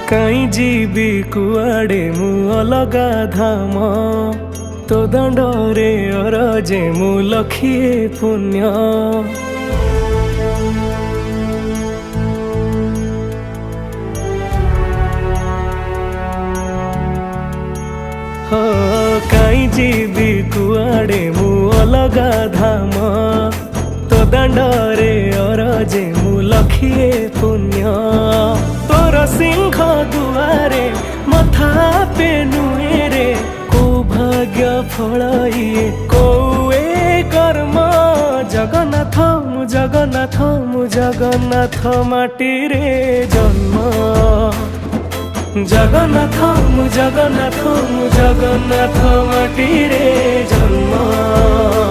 काई जीवी कुआड़े मु अलगा धाम तो दंडरे अरजे मु लखिए पुण्य। हो काई जीवी कुआड़े मु अलगा धाम तो दंडरे अरजे मु लखिए पुण्य। तोर सिंह दुआरे मथा पे नुएरे को भाग्य फलाइए कोए कर्म। जगन्नाथ मु जगन्नाथ मु जगन्नाथ माटी रे जन्म। जगन्नाथ मु जगन्नाथ मु जगन्नाथ माटी रे जन्म।